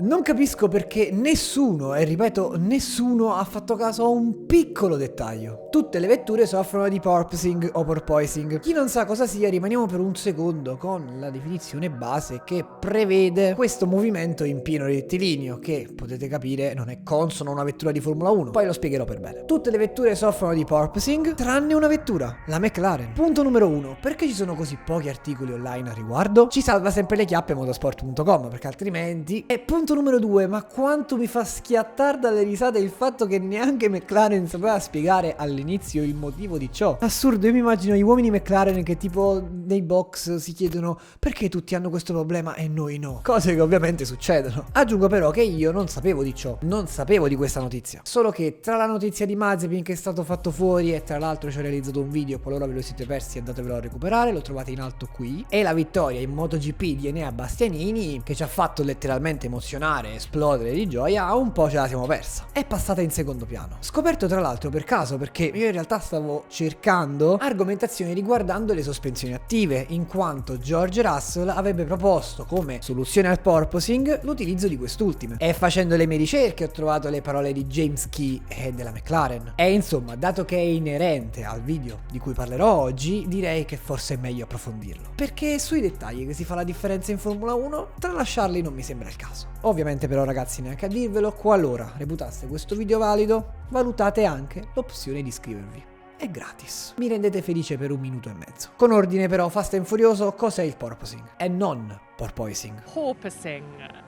Non capisco perché nessuno, e ripeto nessuno, ha fatto caso a un piccolo dettaglio. Tutte le vetture soffrono di porpoising o porpoising. Chi non sa cosa sia, rimaniamo per un secondo con la definizione base che prevede questo movimento in pieno rettilineo, che potete capire non è consono a una vettura di Formula 1. Poi lo spiegherò per bene. Tutte le vetture soffrono di porpoising, tranne una vettura, la McLaren. Punto numero 1. Perché ci sono così pochi articoli online a riguardo? Ci salva sempre le chiappe motorsport.com, perché altrimenti... E punto numero 2. Ma quanto mi fa schiattare dalle risate il fatto che neanche McLaren sapeva spiegare all'inizio il motivo di ciò. Assurdo, io mi immagino gli uomini McLaren che tipo nei box si chiedono perché tutti hanno questo problema e noi no. Cose che ovviamente succedono. Aggiungo però che io non sapevo di ciò, non sapevo di questa notizia. Solo che tra la notizia di Mazepin che è stato fatto fuori e tra l'altro ci ho realizzato un video, qualora ve lo siete persi andatevelo a recuperare, lo trovate in alto qui, e la vittoria in MotoGP di Enea Bastianini che ci ha fatto letteralmente emozionare, esplodere di gioia, un po' ce la siamo persa. È passata in secondo piano. Scoperto tra l'altro per caso, perché io in realtà stavo cercando argomentazioni riguardando le sospensioni attive, in quanto George Russell avrebbe proposto come soluzione al porpoising l'utilizzo di quest'ultime. E facendo le mie ricerche ho trovato le parole di James Key e della McLaren. E insomma, dato che è inerente al video di cui parlerò oggi, direi che forse è meglio approfondirlo. Perché è sui dettagli che si fa la differenza in Formula 1, tralasciarli non mi sembra il caso. Ovviamente però ragazzi, neanche a dirvelo, qualora reputaste questo video valido, valutate anche l'opzione di iscrivervi. È gratis. Mi rendete felice per 1 minuto e mezzo. Con ordine però, fast and furioso, cos'è il porpoising? E non porpoising. Porpoising.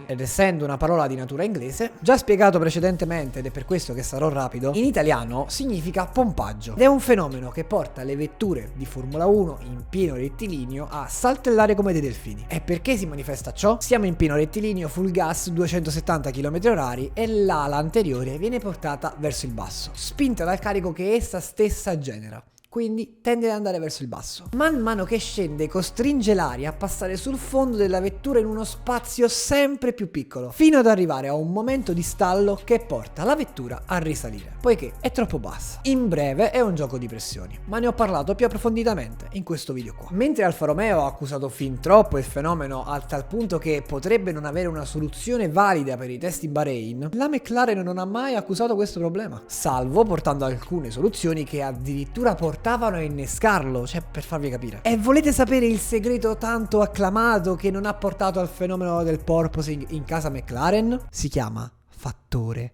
Ed essendo una parola di natura inglese, già spiegato precedentemente ed è per questo che sarò rapido, in italiano significa pompaggio. Ed è un fenomeno che porta le vetture di Formula 1 in pieno rettilineo a saltellare come dei delfini. E perché si manifesta ciò? Siamo in pieno rettilineo full gas 270 km/h e l'ala anteriore viene portata verso il basso, spinta dal carico che essa stessa genera. Quindi tende ad andare verso il basso. Man mano che scende costringe l'aria a passare sul fondo della vettura in uno spazio sempre più piccolo, fino ad arrivare a un momento di stallo che porta la vettura a risalire, poiché è troppo bassa. In breve è un gioco di pressioni, ma ne ho parlato più approfonditamente in questo video qua. Mentre Alfa Romeo ha accusato fin troppo il fenomeno a tal punto che potrebbe non avere una soluzione valida per i test in Bahrain, la McLaren non ha mai accusato questo problema, salvo portando alcune soluzioni che addirittura portavano a innescarlo, cioè per farvi capire. E volete sapere il segreto tanto acclamato che non ha portato al fenomeno del porpoising in casa McLaren? Si chiama fattore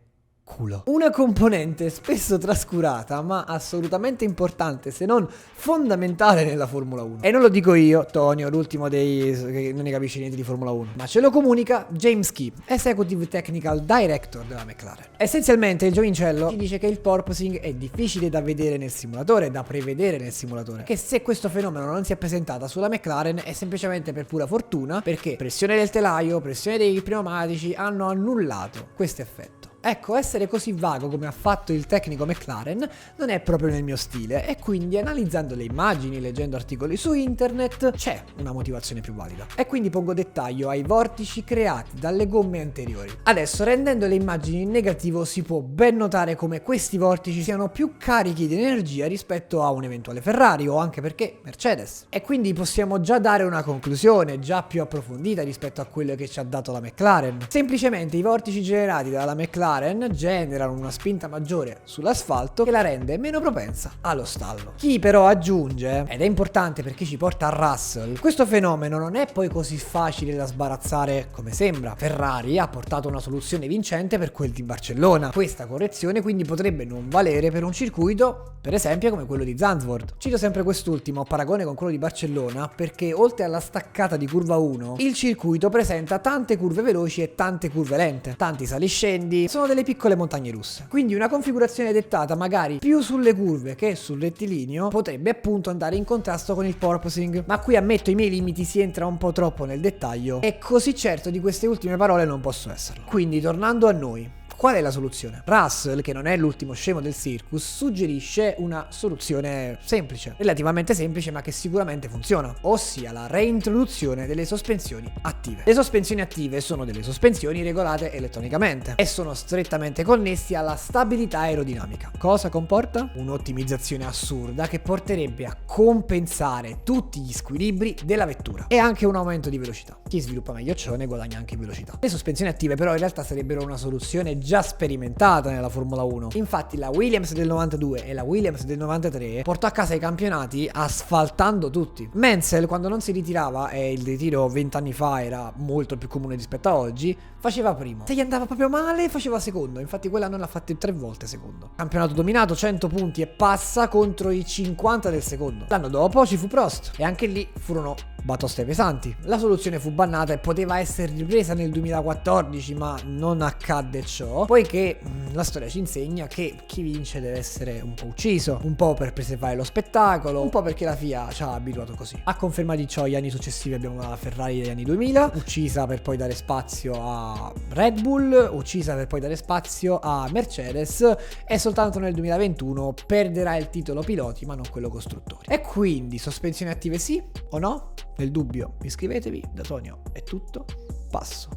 culo. Una componente spesso trascurata ma assolutamente importante, se non fondamentale nella Formula 1. E non lo dico io, Tonio, l'ultimo dei che non ne capisce niente di Formula 1, ma ce lo comunica James Key, Executive Technical Director della McLaren. Essenzialmente il giovincello ci dice che il porpoising è difficile da vedere nel simulatore, da prevedere nel simulatore, che se questo fenomeno non si è presentata sulla McLaren è semplicemente per pura fortuna, perché pressione del telaio, pressione dei pneumatici hanno annullato questo effetto. Ecco, essere così vago come ha fatto il tecnico McLaren non è proprio nel mio stile e quindi analizzando le immagini, leggendo articoli su internet, c'è una motivazione più valida. E quindi pongo dettaglio ai vortici creati dalle gomme anteriori. Adesso, rendendo le immagini in negativo, si può ben notare come questi vortici siano più carichi di energia rispetto a un eventuale Ferrari o anche perché Mercedes. E quindi possiamo già dare una conclusione già più approfondita rispetto a quello che ci ha dato la McLaren. Semplicemente i vortici generati dalla McLaren generano una spinta maggiore sull'asfalto che la rende meno propensa allo stallo. Chi però aggiunge, ed è importante perché ci porta a Russell, questo fenomeno non è poi così facile da sbarazzare come sembra. Ferrari ha portato una soluzione vincente per quel di Barcellona. Questa correzione quindi potrebbe non valere per un circuito, per esempio come quello di Zandvoort. Cito sempre quest'ultimo a paragone con quello di Barcellona perché oltre alla staccata di curva 1, il circuito presenta tante curve veloci e tante curve lente, tanti saliscendi, sono delle piccole montagne russe. Quindi una configurazione dettata magari più sulle curve che sul rettilineo potrebbe appunto andare in contrasto con il porpoising. Ma qui ammetto i miei limiti, si entra un po' troppo nel dettaglio e così certo di queste ultime parole non posso esserlo. Quindi tornando a noi, qual è la soluzione? Russell, che non è l'ultimo scemo del circus, suggerisce una soluzione semplice, relativamente semplice ma che sicuramente funziona, ossia la reintroduzione delle sospensioni attive. Le sospensioni attive sono delle sospensioni regolate elettronicamente e sono strettamente connessi alla stabilità aerodinamica. Cosa comporta? Un'ottimizzazione assurda che porterebbe a compensare tutti gli squilibri della vettura e anche un aumento di velocità. Chi sviluppa meglio ciò ne guadagna anche in velocità. Le sospensioni attive però in realtà sarebbero una soluzione già sperimentata nella Formula 1. Infatti la Williams del 92 e la Williams del 93 portò a casa i campionati asfaltando tutti. Mansell, quando non si ritirava, e il ritiro 20 anni fa era molto più comune rispetto a oggi, faceva primo. Se gli andava proprio male faceva secondo, infatti quella non l'ha fatta 3 volte secondo. Campionato dominato, 100 punti e passa contro i 50 del secondo. L'anno dopo ci fu Prost e anche lì furono batoste pesanti. La soluzione fu bannata e poteva essere ripresa nel 2014, ma non accadde ciò, poiché la storia ci insegna che chi vince deve essere un po' ucciso, un po' per preservare lo spettacolo, un po' perché la FIA ci ha abituato così. A conferma di ciò, gli anni successivi abbiamo la Ferrari degli anni 2000, uccisa per poi dare spazio a Red Bull, uccisa per poi dare spazio a Mercedes, e soltanto nel 2021 perderà il titolo piloti ma non quello costruttori. E quindi sospensioni attive sì o no? Nel dubbio iscrivetevi. Da Tonio è tutto, passo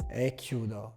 e chiudo.